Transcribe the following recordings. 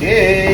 Okay.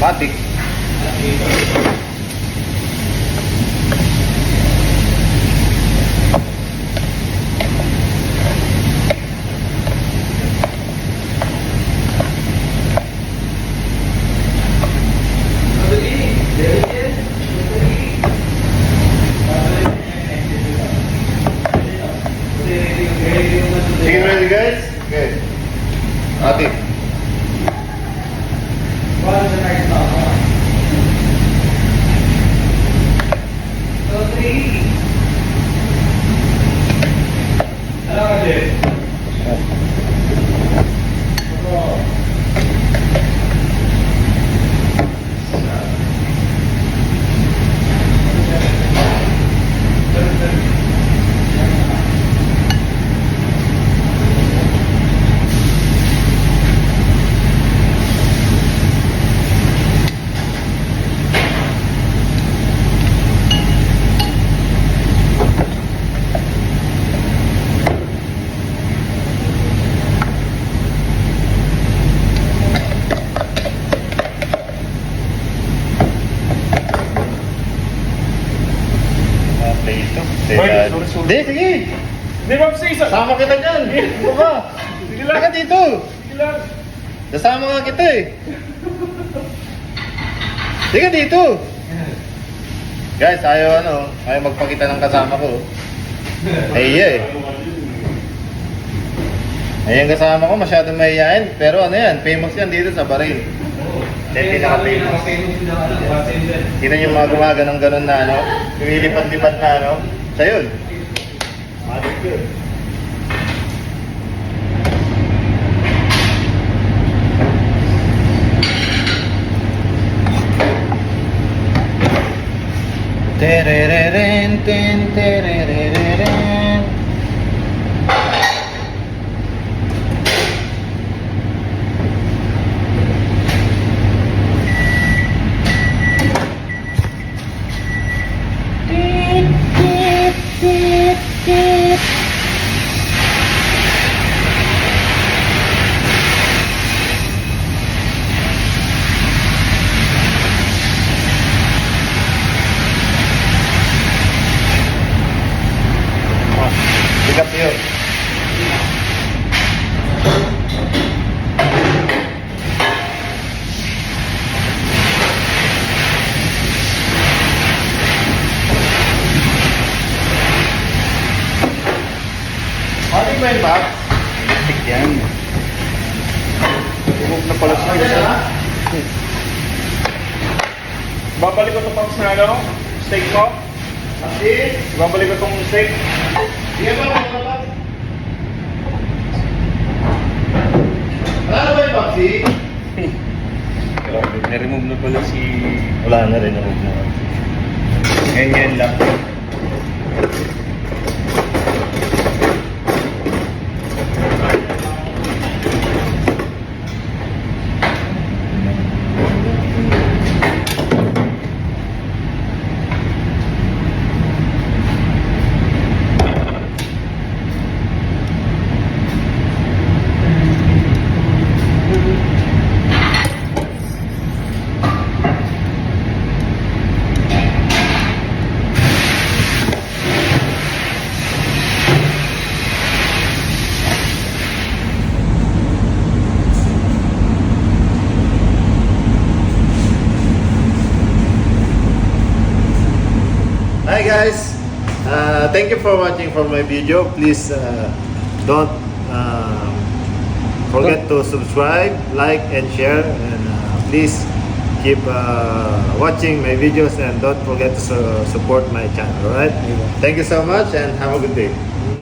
Matik. Matik. Chicken ready, guys? Okay. Matik. Hindi, sige. Hindi ba kasi isa? Sama kita dyan. Ano ba? Sige lang. Saka dito. Sige lang. Kasama nga kita eh. Sige dito. Guys, ayaw magpakita ng kasama ko. Ay, Ayan kasama ko, masyadong mahihayin. Pero ano yan, famous yan dito sa Bahrain. Then pinaka-famous. Kita yung mga gumaganong ganon na lumilipat-lipat na Siya yun. Matik yun. Terereren, ten, terereren. Bigat yun. Matik ba yun, Pap? Matik yan. Tugog na pala sa isa. Babalik ko itong pumps na steak ko. Kasi, Babalik ko itong steak. sige ba, Pap? Wala na ba yung Papsi? Na-remove na pala si... Wala na rin, na-remove na. Ngayon lang. Hi guys, thank you for watching for my video. Please don't forget to subscribe, like, and share. And please keep watching my videos and don't forget to support my channel. Alright? Thank you so much and have a good day.